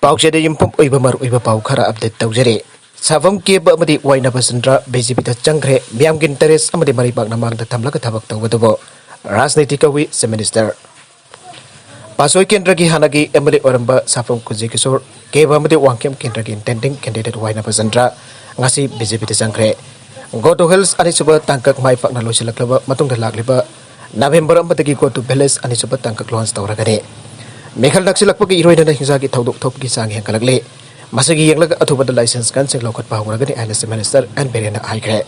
पाउचेदे युम्पम ओइबा मर ओइबा पाउ खरा अपडेट तौजरे साफम केब अमदि वाइना बसंद्रा बीजेपी दा चंग्रे मियाम गिन इंटरेस्ट अमदि मरि बागना मांगदा थमलगा थबक तौबदबो राजनीतिक कवि से मिनिस्टर पासोय केंद्र की हानागी अमदि ओरंबा साफम कुजे किशोर केब अमदि वांकेम केंद्र की इंटेंडिंग कैंडिडेट वाइना बसंद्रा ngasi बीजेपी दा चंग्रे गो टू हिल्स अनि सुबा तंकक माइ पाकना लोसिलक्लबा मतुंग दा लागलिबा नवेंबर अमदगी गो टू विलेज अनि सुबा तंकक लॉन्च तौरगने मेखल नक्सिलक्पगी इरोइना हिंसा की थौदोक थोपगी चांग हेंकलगले मसगी येंगलग अथुबद लाइसेंस गन सिंग लौखत पाहुरगने आइनस मिनिस्टर एन बेरेना आइग्रे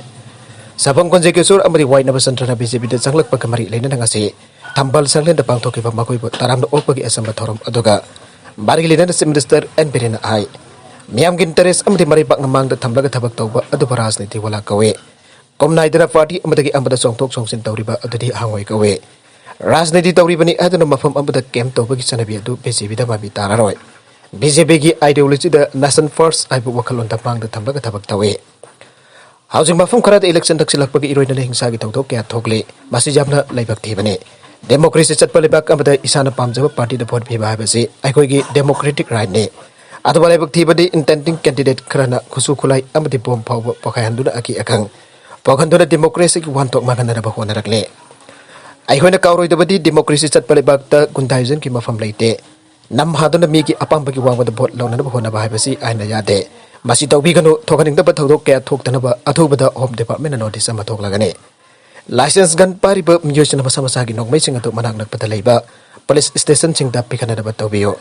सबम कोंजे किशोर अमदि वाइना बसंत्रना बीजेपी दा चंगलक पकमरी लेना ngasi थंबल संगलेन दा पांगथोकिबा मकोइबो ताराम ओपगी असम थोरम अदुगा बारगी लेना मिनिस्टर एन बेरेना आइ मियाम गिन इंटरेस्ट अमदि मरि पाकना मांगदा थमलगा थबक तौबा अदुबा राजनीति वला कवे कोमनाइदरा पार्टी अमदगी अमदा सोंगथोक सोंगसिन तौरिबा अदुदि हांगोय कवे राजनीति तौरीबनी अदुना मफम अमदा कैम तौबगी चनबी अदु बीजेपी दा माबी तारारोय बीजेपी की आइडियोलॉजी दा नेशन फर्स्ट आइबु वखलोन दा मांगदा थमलगा थबक तवे हाउसिंग मफम खरा इलेक्शन दक्षिलक्पगी इरोइना हिंसा की थौथोक क्या थोकले मासी जामना लाइबक थीबने डेमोक्रेसी चटप लेबाक अमदा इसाना पामजब पार्टी दा भोट पीबा हाबसे आइखोगी डेमोक्रेटिक राइट ने अदुबा लाइबक थीबदि इंटेंडिंग कैंडिडेट खरना खुसु खुलाई अमदि बोम फाव पखायहंदुना अकी अखंग पखंदुना डेमोक्रेसी की वानथोक मागनरबा होनरकले आइखोइना काउरोइदबदि डेमोक्रेसी चटप लेबाक गुंडाइजन की मफम लेते नम हादुना मी की अपांबगी वांगद भोट लौननबा होनबा हाबसी आइना यादे मसी तौबिगनो थोगनिंगदबा थौदोक क्या थोक्तनबा अथुबदा होम डिपार्टमेंट नोटिस अमा थोगलागने लाइसेंस गन पारिबा मियोसन मसा की नोगमैसिंग अदु मनाक नकपदा लेबा पुलिस स्टेशन सिंगदा पिखनदबा तौबियो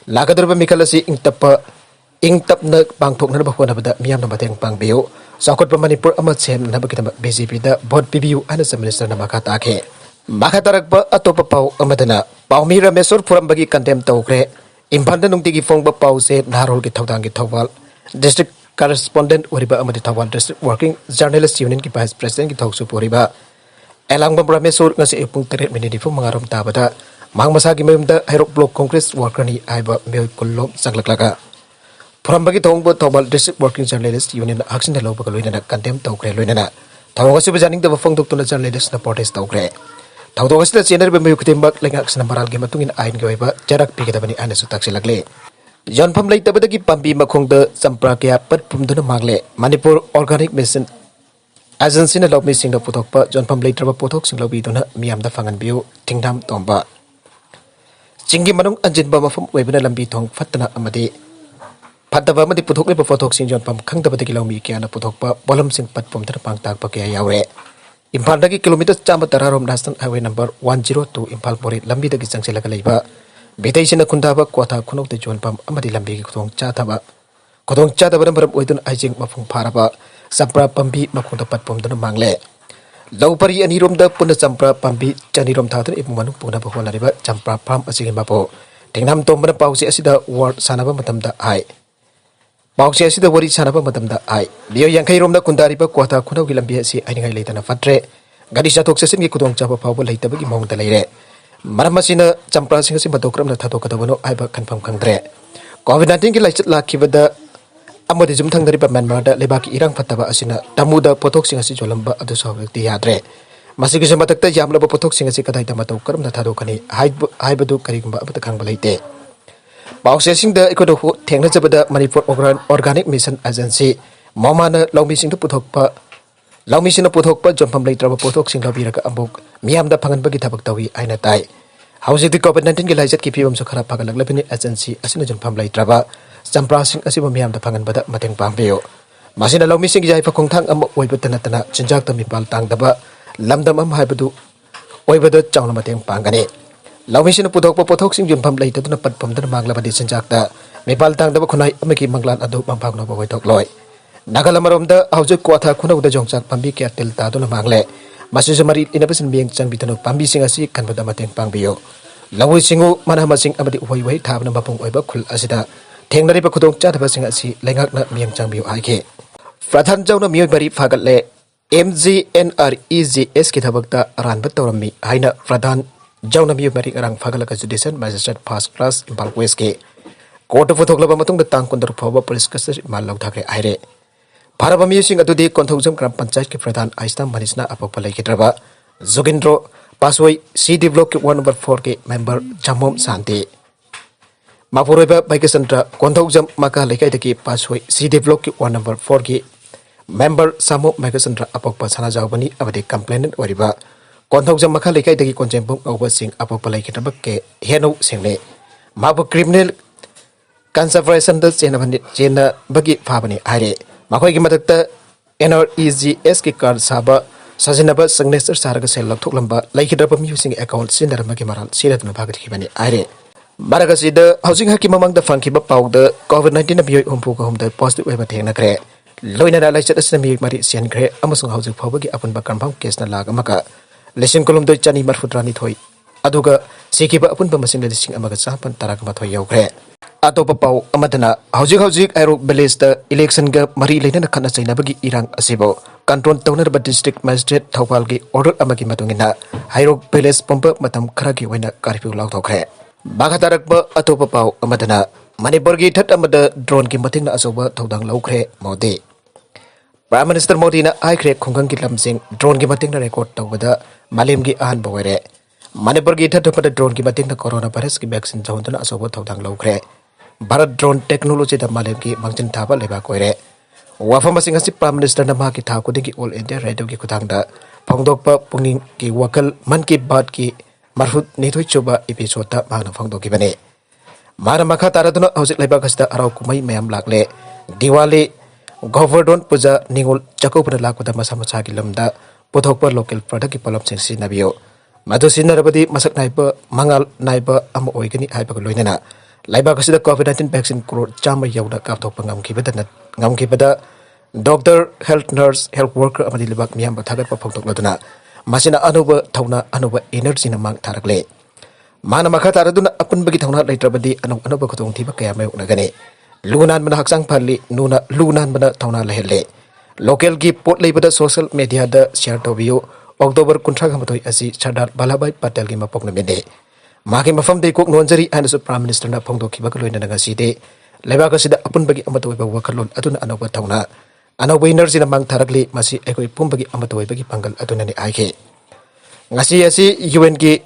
लागदरबा मिखलसी इंगतपना पांगथोकनबा होनबदा मियामना मतेंग पांगबियो साखोटबा मणिपुर अमा सेमनबगिदबा बीजेपी दा भोट पिबियु आना मिनिस्टर नमका ताखे मखा तरकबा अतोपा पाउ अमदना पाउमी रमेश्वर फुरमबगी कंडेम तौखरे इम्फाल नुंगतिगी फोंगबा पाउसे नारोल की थौदांगी थौबाल डिस्ट्रिक्ट करेस्पोंडेंट ओरिबा अमदि Thoubal district working journalist union की वाइस प्रेसिडेंट की थौसु पोरिबा एलांगबा Rameshwar ngasi epung 3 minute fu mangarom tabada mangmasa gi mayumda hairok block congress worker ni aiba meoi kullom sanglaklaga फुरमबगी थोंगबो Thoubal district working journalist union आक्सिन लोबग लोइना कंडेम तौखरे लोइना थौगसि बजानिंग द फोंगदोक्तुना जर्नलिस्ट ना प्रोटेस्ट तौखरे थौदोगसिदा चेनर बे मयुखतेमक लेंगाक्सना मराल के मतुंगिन आइन के ओइबा जरक पिगदबनी आनसु ताक्सिलगले जनफम लेतबदगी पांबी मखोंगद चंप्रा के पट पुमदुना मांगले मणिपुर ऑर्गेनिक मिशन एजेंसी ने लौमी सिंग पुथोकपा जनफम लेत्रबा पोथोक सिंग लौबीदुना मियामदा फांगनबियु थिंगनाम तोंबा चिंगी मनुंग अंजिनबा मफम ओइबना लंबी थोंग फत्तना अमदि फत्तबा अमदि पुथोकलेबा फोथोक सिंग जनफम खंगदबदगी लौमी कियाना पुथोकपा बोलम सिंग पट पुमदना पांगताकपा के यावरे Imphal kilometre 110 national highway number 102 Imphal Moreh लंबी दगी चंगसेलगा लेबा बेतैसिना खुंदाबा क्वाथा खुनौते जोनपम अमदि लंबी की खुदोंग चादबा मरम ओइदुन आइजिंग मफुंग फारबा चंप्रा पंबी मखोंदा पटपोमदुन मांगले लौपरी अनिरोमदा पुन चंप्रा पंबी चनिरोम थादुन इबु मनु पुना बहोनरिबा चंप्रा फार्म असिगे मपो टेंगनाम तोमबना पाउसे असिदा वर्ड सानाबा मतमदा आइ पाउसे असिदा वरी सानाबा मतमदा आइ बियो यांखैरोमदा कुंदारिबा क्वाथा खुनौगी लंबी असि आइनिंगाइ लेतना फट्रे गाड़ी चाथोक सेसिन की खुदोंग चाबा फावबा लेतबगी मौंगदा लेरे मरम असिना चंप्रा सिंग असि मतोक्रमना थाथोकदबनो आइबा कन्फर्म खंद्रे कोविड-19 की लाइचत लाखिबदा अमदि जुम थंगदरिबा म्यांमारदा लेबाकी इरांग फत्तबा असिना तमुदा पोथोक सिंग असि जोलंबा अदु सौगति याद्रे मसिगी समतकता यामलबा पोथोक सिंग असि कदाइदा मतौ करमना थादोकनी हाइबदु करिगुंबा अबता खांगबा लेते पाउसे सिंगदा इकोदो थेंगना जबदा मणिपुर ऑर्गेनिक मिशन एजेंसी मोमाना लौमी सिंग पुथोकपा लौमीसिना पुथोकपा जनफम लेत्रबा पोथोक सिंग लबिरका अमुक मियामदा फांगनबगी थबक तवी आइना ताइ हाउसिंग कोविड-19 की लाइचत की फिवम खरा फागलगलबनी एजेंसी असिना जनफम लेत्रबा चंप्रा सिंग असिबा मियामदा फांगनबदा मतेंग पांबियो मासिना लौमी सिंग जायफा खोंथांग अम ओइबता नतना चिंजाक तमिपाल तांगदबा लमदम अम हाइबदु ओइबदा चावना मतेंग पांगने लौमीसिना पुथोकपा पोथोक सिंग जनफम लेतदुना पटपमदना मांगलबदी चिंजाकता मिपाल तांगदबा खुनाइ अमकी मंगलान अदु मंफागनबा होइथोकलोय नागालमरोमदा हौजक क्वाथा खुनौदा जोंचाक पांबी क्या तिल तादुना मांगले मसिज मरी इनबसन बियंग चंबितनो पांबी सिंग असि खनबदा मतेंग पांबियो लवु सिंगु मनहमा सिंग अमदि उहै वै थाबना मपुंग ओइबा खुल असिदा थेंगनरिबा खुदोंग चाथबा सिंग असि लेंगाकना मियंग चंबियो हाइके प्रधान जौना मियोय बरी फागले MGNREGS की थबकता रानबा तौरमी हाइना प्रधान जौना मियोय बरी रंग फागलका judicial magistrate first class Imphal west के कोर्ट फोथोकलबा मतुंग तांग कुंदर फौबा पुलिस कस्टडी माल लौथाके आइरे भारत मियोसिंग अदुदि कोंथौजम ग्राम पंचायत के प्रधान आइस्ता मनीषना अपोपा लेकिद्रबा जोगिंद्रो पासोई सी डी ब्लॉक के वार्ड नंबर 4 के मेंबर जमोम Shanti Mapuroiba Baikasandra Konthojam Maka Lekaitaki Pasway CD Block 1 number 4 ki member Samu Baikasandra Apokpa Sana Jawbani Abadi complainant Wariba Konthojam Maka Lekaitaki Konjambum overseeing Apokpa Laikabake Heno Single Mabu criminal conservation the Jena Bagi Fabani Ire Makoiki Madata NREGS ki card Saba Sazinaba Signature Saragasel Tuklamba Laikidabam using account Sindar Magimaral Sirat Bagati Ire Maragasi housing haki mamang the funky bapau the COVID-19 abuse home the positive way but hang a cre. Loina lights at the semi mari sian cre, Amazon housing poverty upon Bakam case na lagamaka. Listen column the Chani Marfutrani toy. Aduga, Sikiba upon Bamasin the sing Amagasapan Tarakamato Yogre. Atopapau Amatana, housing aero belista election gap Marie Lena Kanasa Nabagi Irang Asibo. Canton Toner District Magistrate Taupalgi order Amagi Matungina. Hiro Peles Pompa Matam Karaki Wena Carfu Lautokre. Bagataragba Atopapau Amadana, Maniburgi Tat Amada drone Kimatina Asoba Todang Lokre Modi. Prime Minister Modina I create Kongan Kilam Singh drone Kimatina record Tawada Malimgi An Boere. Maniburgi Tat Amada drone Kimatina coronavirus vaccine Zondana Asoba Todang Lokre. Barat drone technology the Malimgi Mangin Taba Lebaquere. Wafamasingasi Prime Minister Namaki Takudiki All India Radio Kutanga, Pongdokpa Punging Ki Wakal Manki Badki. Marfut Nitui Chuba episode Magna Fondo Gibane. Maramaka Taraduna House Lebakasta Arakumai Mayam Lakle, Diwali, Goverdon Puja, Ningul, Jacob Lakuta Masamasaki Lamda, Potopa local product Polom Sing Nabio. Madusina Rabadi, Masak Naipa, Mangal Naipa, Am Oigani Hyperloina. Libakasta COVID-19 vaccine Kuro Chama Yoda Kapto Pangam Kibeta, Ngam Kibeta, doctor, health nurse, health worker, Amadilibak Miam Bataga Potok Laduna. Masina anuba tauna anuba energy na mang tarakle. Mana makataraduna apun bagi tauna later badi anuba kutong tiba kaya may unagane. Lunan mana haksang pali nuna lunan mana tauna lahele. Local gi pot labada social media da share to view October kuntrag hamatoy asi Sardar Balabay Patel gi mapok na mede. Maki mafam de kok nonjari ana su prime minister na pongdo kibakaloy na ngaside. Leba kasida apun bagi amatoy ba wakalon atuna anuba tauna. Ano winners in among Tarakli, Masi Equi Pumbagi Amatoi Bagi Pangal Adunani Ike. Ngasi asi UN gi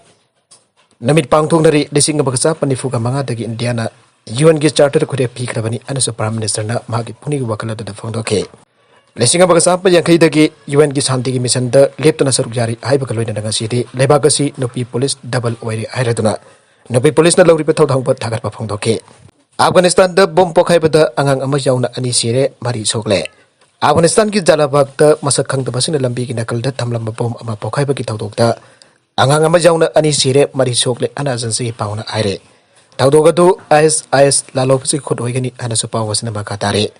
Namit Pangtunari, Lissing Bagasa, Panifuga Manga de Indiana, UN gi charter could have peak Rabani and as a prime minister na Magi Puni Wakala to the Fondoke. Lissing Bagasa, Yankidagi, UN gi Santi Mission the Leptona Surjari, Hypercaloid and City, Lebagasi, Nopi Police, double Wari Iraduna. Nopi Police na Lori Petal Hong but Tagat Fondoke. Afghanistan the bomb Pokhaibada Angang Amajauna and sire, Mari Sokle. Afghanistan ki Jalabak the Masakang the Basin Lambi in a Kalda Tamlam bomb ama Pokhaiba Taudoka. Angang Amajauna and sire, Mari Sokle, and Azansi Pauna Ire. Taudogadu, IS Lalopsi Kodogani and a Supa was in a Makatari.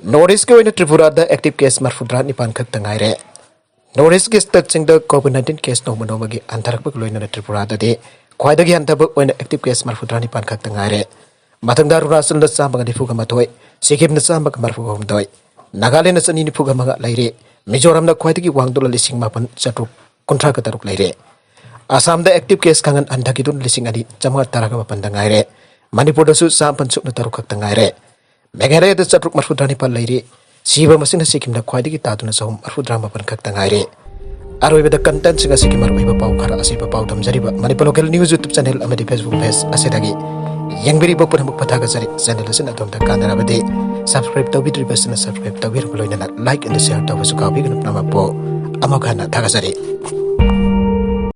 No risk in a Tripura, the active case Marfudran Nipan Katangire. No risk is touching the COVID-19 case no Monomagi and Tarakulu in a Tripura the day. Quite again, when the active case Marfudran Nipan Katangire. Matandar Rasul the Samba de Fugamatoi, Sikim the Samba Marfugam Doi. Nagalin is an Inifugamaga Lady. Mijoram the Quitiki Wangdola Lissing Mapan Satu Contracataruk Lady. Assam the active case Kangan and Takidun Lissing Adi, Jamar Tarakama Pandangire. Manipur Su Sampan Suk the Tarukatangire. Megare the Satruk Marfudranipa Lady. Siva Masina Sikim the Quitiki Tatunas home Marfudrama Pankatangire. Are with the contents in a Sikimar Viva Paukara Asipa Pautam Zariba, Manipolocal News YouTube channel Amadi Facebook page Asedagi. Yang beri bapa nampak patah kasari, channel lesen atau tak kan abadi subscribe tahu video besen subscribe tahu video kalau ini like and share tahu suka video nama po amakana tak kasari.